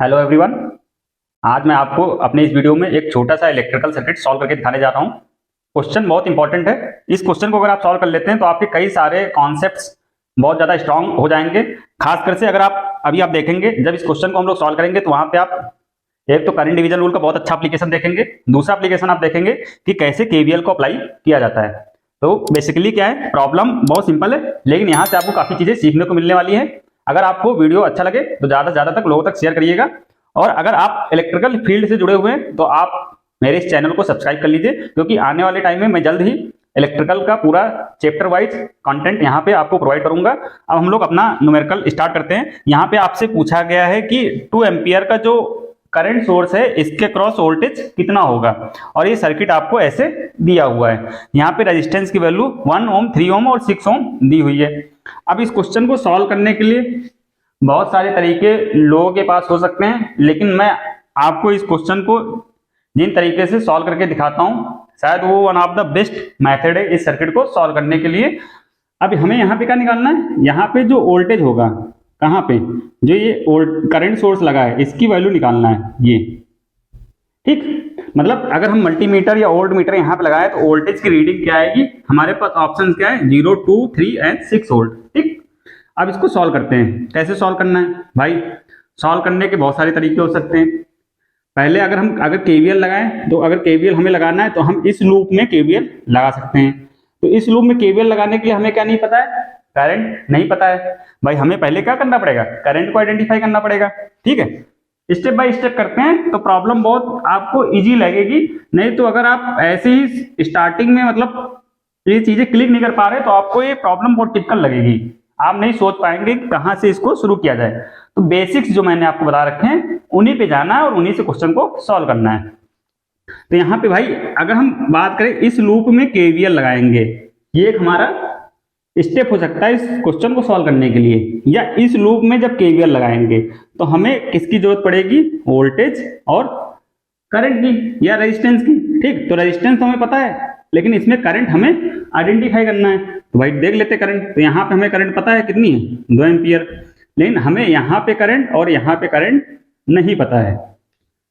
Hello everyone. आज मैं आपको अपने इस वीडियो में एक छोटा सा इलेक्ट्रिकल सर्किट सॉल्व करके दिखाने जा रहा हूँ। क्वेश्चन बहुत इंपॉर्टेंट है। इस क्वेश्चन को अगर आप सॉल्व कर लेते हैं तो आपके कई सारे कॉन्सेप्ट्स बहुत ज़्यादा स्ट्रांग हो जाएंगे। खासकर से अगर आप देखेंगे जब इस क्वेश्चन को हम लोग सॉल्व करेंगे तो वहाँ पे आप एक तो करंट डिवीजन रूल का बहुत अच्छा एप्लीकेशन देखेंगे। दूसरा एप्लीकेशन आप देखेंगे कि कैसे केवीएल को अप्लाई किया जाता है। तो बेसिकली क्या है, प्रॉब्लम बहुत सिंपल है, लेकिन यहाँ से आपको काफ़ी चीज़ें सीखने को मिलने वाली है। अगर आपको वीडियो अच्छा लगे तो ज़्यादा से ज़्यादा तक लोगों तक शेयर करिएगा। और अगर आप इलेक्ट्रिकल फील्ड से जुड़े हुए हैं तो आप मेरे इस चैनल को सब्सक्राइब कर लीजिए, क्योंकि आने वाले टाइम में मैं जल्द ही इलेक्ट्रिकल का पूरा चैप्टर वाइज कंटेंट यहाँ पे आपको प्रोवाइड करूंगा। अब हम लोग अपना न्यूमेरिकल स्टार्ट करते हैं। यहाँ पे आपसे पूछा गया है कि 2 एम्पियर का जो करंट सोर्स है इसके क्रॉस वोल्टेज कितना होगा, और ये सर्किट आपको ऐसे दिया हुआ है। यहाँ पे रेजिस्टेंस की वैल्यू 1 ओम, 3 ओम और 6 ओम दी हुई है। अब इस क्वेश्चन को सॉल्व करने के लिए बहुत सारे तरीके लोगों के पास हो सकते हैं, लेकिन मैं आपको इस क्वेश्चन को जिन तरीके से सॉल्व करके दिखाता हूँ शायद वो one of the best method है इस सर्किट को सॉल्व करने के लिए। अब हमें यहाँ पे क्या निकालना है, यहाँ पे जो वोल्टेज होगा, कहाँ पे जो ये करंट सोर्स लगा है इसकी वैल्यू निकालना है ये। ठीक, मतलब अगर हम मल्टीमीटर या वोल्ट मीटर यहाँ पे लगाए तो वोल्टेज की रीडिंग क्या आएगी, हमारे पास ऑप्शन क्या है 0, 2, 3 एंड 6 वोल्ट। ठीक, अब इसको सॉल्व करते हैं। कैसे सॉल्व करना है भाई, सॉल्व करने के बहुत सारे तरीके हो सकते हैं। पहले अगर केवीएल लगाएं तो अगर केवीएल हमें लगाना है तो हम इस लूप में केवीएल लगा सकते हैं। तो इस लूप में केवीएल लगाने के लिए हमें क्या नहीं पता है, करंट नहीं पता है भाई। हमें पहले क्या करना पड़ेगा, करंट को आइडेंटिफाई करना पड़ेगा। ठीक है, स्टेप बाय स्टेप करते हैं तो प्रॉब्लम बहुत आपको इजी लगेगी। नहीं तो अगर आप ऐसे ही स्टार्टिंग में मतलब ये चीजें क्लिक नहीं कर पा रहे तो आपको ये प्रॉब्लम बहुत टिपिकल लगेगी। आप नहीं सोच पाएंगे कि कहाँ से इसको शुरू किया जाए। तो बेसिक्स जो मैंने आपको बता रखे हैं उन्हीं पे जाना है और उन्हीं से क्वेश्चन को सॉल्व करना है। तो यहाँ पे भाई अगर हम बात करें इस लूप में केवीएल लगाएंगे, ये एक हमारा स्टेप हो सकता है इस क्वेश्चन को सॉल्व करने के लिए। या इस लूप में जब केवीएल लगाएंगे तो हमें किसकी जरूरत पड़ेगी, वोल्टेज और करंट की या रेजिस्टेंस की। ठीक, तो रेजिस्टेंस तो हमें पता है, लेकिन इसमें करंट हमें आइडेंटिफाई करना है। तो भाई देख लेते करंट। तो यहाँ पे हमें करंट पता है कितनी है, 2 एम्पियर, लेकिन हमें यहाँ पे करंट और यहाँ पे करंट नहीं पता है।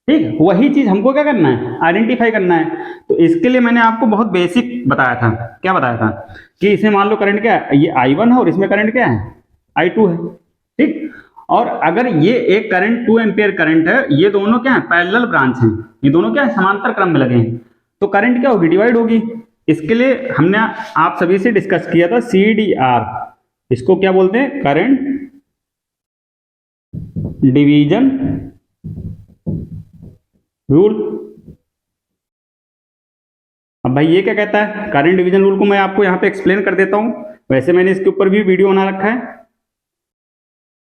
ठीक, वही चीज हमको क्या करना है, आइडेंटिफाई करना है। तो इसके लिए मैंने आपको बहुत बेसिक बताया था। क्या बताया था कि इसमें मान लो करंट क्या है, ये I1 है और इसमें करंट क्या है, I2 है। ठीक, और अगर ये एक करंट 2 एम्पियर करंट है, ये दोनों क्या है, पैरेलल ब्रांच हैं, ये दोनों क्या है, समांतर क्रम में लगे हैं। तो करंट क्या होगी, डिवाइड होगी। इसके लिए हमने आप सभी से डिस्कस किया था CDR, इसको क्या बोलते हैं, करंट डिवीजन रूल। अब भाई ये क्या कहता है, करंट डिवीजन रूल को मैं आपको यहाँ पे एक्सप्लेन कर देता हूँ। वैसे मैंने इसके ऊपर भी वीडियो बना रखा है।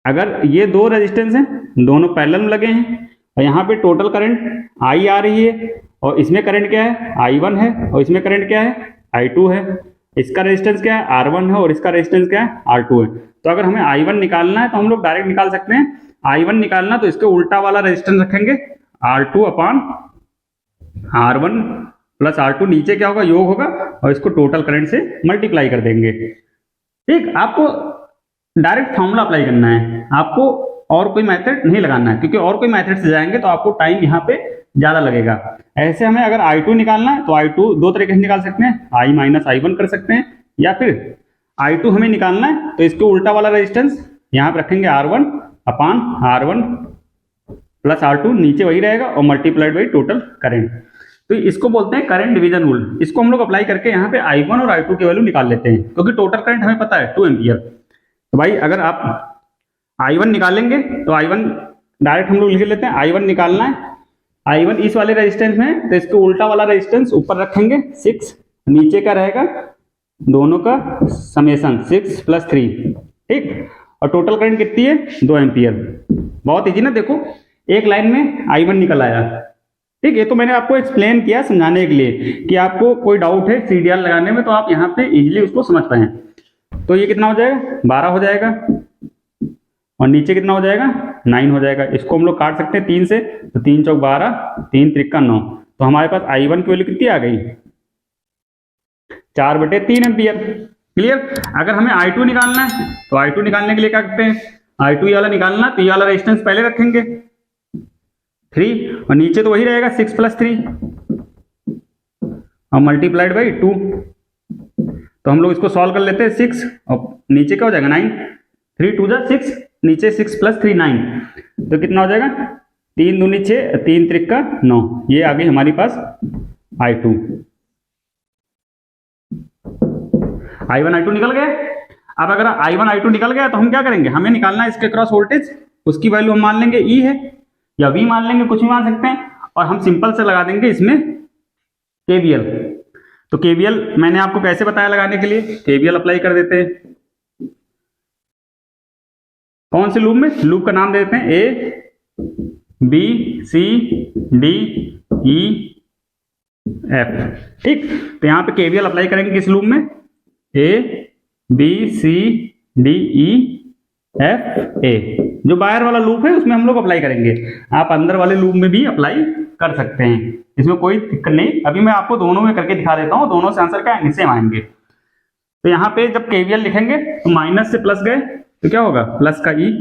अगर ये दो रेजिस्टेंस हैं, दोनों पैरेलल में लगे हैं, और यहाँ पे टोटल करंट I आ रही है, और इसमें करंट क्या है, I1 है, और इसमें करंट क्या है, I2 है। इसका रेजिस्टेंस क्या है, R1 है, और इसका रेजिस्टेंस क्या है, R2 है। तो अगर हमें I1 निकालना है तो हम लोग डायरेक्ट निकाल सकते हैं। I1 निकालना तो इसके उल्टा वाला रेजिस्टेंस रखेंगे, R2 upon R1 plus R2, नीचे क्या होगा, योग होगा, और इसको टोटल करंट से मल्टीप्लाई कर देंगे। ठीक, आपको डायरेक्ट फॉर्मूला अप्लाई करना है, आपको और कोई मेथड नहीं लगाना है, क्योंकि और कोई मेथड से जाएंगे तो आपको टाइम यहाँ पे ज्यादा लगेगा। ऐसे हमें अगर I2 निकालना है तो I2 दो तरीके से निकाल सकते हैं, I माइनस I1 कर सकते हैं, या फिर I2 हमें निकालना है तो इसके उल्टा वाला रेजिस्टेंस यहाँ पे रखेंगे, R1 upon R1 plus R2, नीचे वही रहेगा, और मल्टीप्लाइड बाई टोटल करंट। तो इसको बोलते हैं करंट डिवीजन रूल। इसको हम लोग अप्लाई करके यहाँ पे I1 और I2 की वैल्यू निकाल लेते हैं, क्योंकि टोटल करंट हमें पता है 2 एम्पियर। तो भाई अगर आप I1 निकालेंगे तो I1 डायरेक्ट हम लोग लिख लेते हैं, I1 निकालना है, I1 इस वाले रेजिस्टेंस में, तो इसके उल्टा वाला रेजिस्टेंस ऊपर रखेंगे 6, नीचे का रहेगा दोनों का समेसन 6 + 3। ठीक, और टोटल करंट कितनी है, 2 एम्पियर। बहुत इजी ना, देखो एक लाइन में I1 निकल आया। ठीक, ये तो मैंने आपको एक्सप्लेन किया समझाने के लिए कि आपको कोई डाउट है CDR लगाने में तो आप यहाँ पे इजीली उसको समझ पाए। तो ये कितना हो जाएगा, 12 हो जाएगा, और नीचे कितना हो जाएगा, 9 हो जाएगा। इसको हम लोग काट सकते हैं 3 से, तो 3 चौक 12, 3 त्रिका 9। तो हमारे पास I1 की वैल्यू कितनी आ गई, 4/3 एम्पियर। क्लियर। अगर हमें I2 निकालना है तो I2 निकालने के लिए क्या करते हैं, I2 ये वाला निकालना, तो ये वाला रेजिस्टेंस पहले रखेंगे, 3 और नीचे तो वही रहेगा 6 + 3 और मल्टीप्लाइड बाई 2। तो हम लोग इसको सॉल्व कर लेते हैं। 6 और नीचे क्या हो जाएगा 9, 3 2 जा 6, नीचे 6 + 3 9, तो कितना हो जाएगा 3 दूनी 6, 3 त्रिका 9। ये आ गई हमारी पास I2। I1 I2 निकल गए। अब अगर I1 I2 निकल गया तो हम क्या करेंगे, हमें निकालना है इसके क्रॉस वोल्टेज। उसकी वैल्यू हम मान लेंगे E है या V मान लेंगे, कुछ भी मान सकते हैं, और हम सिंपल से लगा देंगे इसमें KVL। तो KVL मैंने आपको कैसे बताया लगाने के लिए, KVL अप्लाई कर देते हैं। कौन से लूप में, लूप का नाम दे देते हैं A B C D E F। ठीक, तो यहां पे KVL अप्लाई करेंगे किस लूप में, A B C D E F A। जो बाहर वाला लूप है उसमें हम लोग अप्लाई करेंगे, आप अंदर वाले लूप में भी अप्लाई कर सकते हैं, इसमें कोई दिक्कत नहीं। अभी मैं आपको दोनों में करके दिखा देता हूं, दोनों से आंसर क्या आएंगे, सेम आएंगे। तो यहाँ पे जब KVL लिखेंगे तो माइनस से प्लस गए तो क्या होगा, प्लस का E।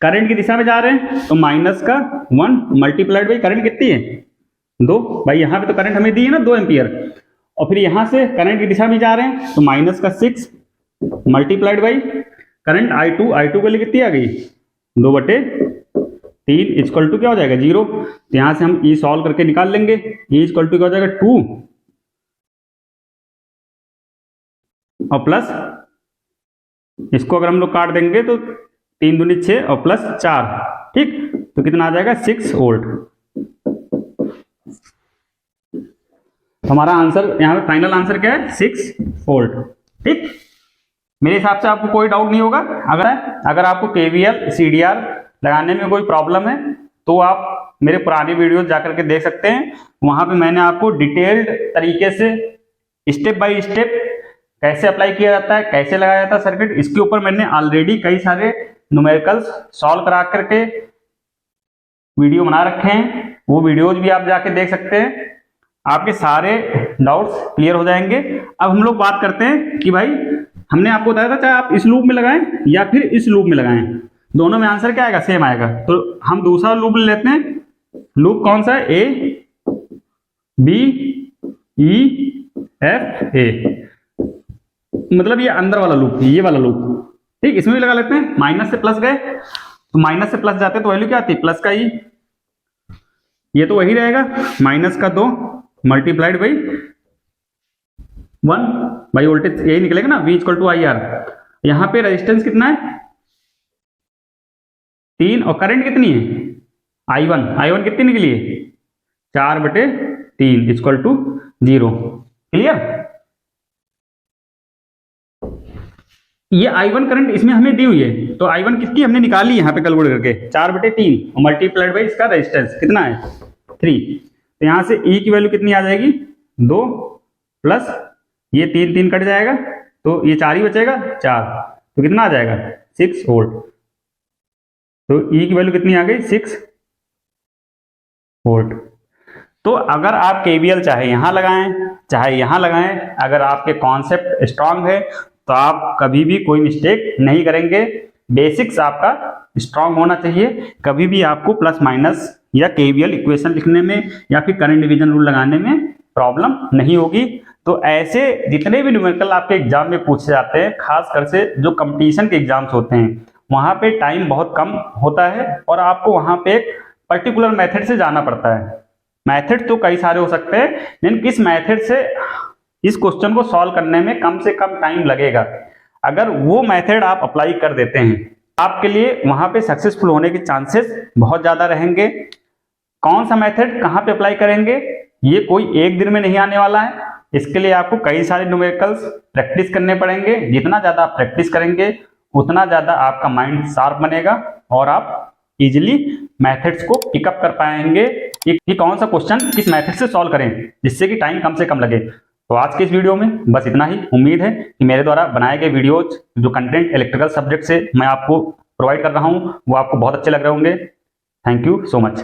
करंट की दिशा में जा रहे हैं तो माइनस का 1 मल्टीप्लाइड बाई करंट कितनी है 2, भाई यहाँ पे तो करंट हमें दी है ना 2 एम्पियर। और फिर यहां से करंट की दिशा में जा रहे हैं तो माइनस का 6 मल्टीप्लाइड बाई करंट I2 के लिए कितनी आ गई 2/3 इक्वल टू क्या हो जाएगा 0। तो यहां से हम E सॉल्व करके निकाल लेंगे। E इक्वल टू क्या हो जाएगा 2 और प्लस इसको अगर हम लोग काट देंगे तो 3 दूनी 6 और प्लस 4। ठीक, तो कितना आ जाएगा 6 वोल्ट। हमारा आंसर यहाँ पे फाइनल आंसर क्या है 6 वोल्ट। ठीक, मेरे हिसाब से आपको कोई डाउट नहीं होगा। अगर आपको KVL CDR लगाने में कोई प्रॉब्लम है तो आप मेरे पुराने वीडियोस जाकर के देख सकते हैं। वहां पे मैंने आपको डिटेल्ड तरीके से स्टेप बाय स्टेप कैसे अप्लाई किया जाता है, कैसे लगाया जाता है सर्किट, इसके ऊपर मैंने ऑलरेडी कई सारे न्यूमेरिकल्स सॉल्व करा करके वीडियो बना रखे हैं। वो वीडियोज भी आप जाके देख सकते हैं, आपके सारे डाउट्स क्लियर हो जाएंगे। अब हम लोग बात करते हैं कि भाई हमने आपको बताया था चाहे आप इस लूप में लगाएं या फिर इस लूप में लगाएं, दोनों में आंसर क्या आएगा, सेम आएगा। तो हम दूसरा लूप ले लेते हैं। लूप कौन सा है, A B E F A, मतलब ये अंदर वाला लूप, ये वाला लूप। ठीक, इसमें भी लगा लेते हैं। माइनस से प्लस गए तो माइनस से प्लस जाते तो वैल्यू क्या आती है, प्लस का E। ये तो वही रहेगा, माइनस का 2 मल्टीप्लाइड बाई 1 बाई वोल्टेज, यही निकलेगा ना, V इक्वल टू IR। यहां पे रेजिस्टेंस कितना है 3 और करंट कितनी है I1 कितनी निकली है 4/3 इक्वल टू 0। क्लियर, ये I1 करंट इसमें हमें दी हुई है, तो I1 कितनी हमने निकाली यहाँ पे कैलकुलेट करके 4/3 और मल्टीप्लाइड बाई इसका रेजिस्टेंस कितना है 3। तो यहां से E की वैल्यू कितनी आ जाएगी 2 प्लस ये 3 3 कट जाएगा तो ये 4 ही बचेगा 4, तो कितना आ जाएगा 6 वोल्ट। तो E की वैल्यू कितनी आ गई 6 वोल्ट। तो अगर आप KVL चाहे यहां लगाएं चाहे यहां लगाएं, अगर आपके कॉन्सेप्ट स्ट्रांग है तो आप कभी भी कोई मिस्टेक नहीं करेंगे। बेसिक्स आपका स्ट्रांग होना चाहिए, कभी भी आपको प्लस माइनस या KVL इक्वेशन लिखने में या फिर करंट डिवीजन रूल लगाने में प्रॉब्लम नहीं होगी। तो ऐसे जितने भी न्यूमेरिकल आपके एग्जाम में पूछे जाते हैं, खास कर से जो कंपटीशन के एग्जाम्स होते हैं, वहां पे टाइम बहुत कम होता है और आपको वहां पे एक पर्टिकुलर मेथड से जाना पड़ता है। मेथड तो कई सारे हो सकते हैं, लेकिन किस मेथड से इस क्वेश्चन को सॉल्व करने में कम से कम टाइम लगेगा, अगर वो मेथड आप अप्लाई कर देते हैं आपके लिए वहां पे सक्सेसफुल होने के चांसेस बहुत ज्यादा रहेंगे। कौन सा मेथड कहां पे अप्लाई करेंगे ये कोई एक दिन में नहीं आने वाला है, इसके लिए आपको कई सारे न्यूमेरिकल्स प्रैक्टिस करने पड़ेंगे। जितना ज्यादा आप प्रैक्टिस करेंगे उतना ज्यादा आपका माइंड शार्प बनेगा और आप इजीली मेथड्स को पिकअप कर पाएंगे कि कौन सा क्वेश्चन किस मेथड से सॉल्व करें जिससे कि टाइम कम से कम लगे। तो आज के इस वीडियो में बस इतना ही। उम्मीद है कि मेरे द्वारा बनाए गए वीडियोज जो कंटेंट इलेक्ट्रिकल सब्जेक्ट से मैं आपको प्रोवाइड कर रहा हूं वो आपको बहुत अच्छे लग रहे होंगे। Thank you so much.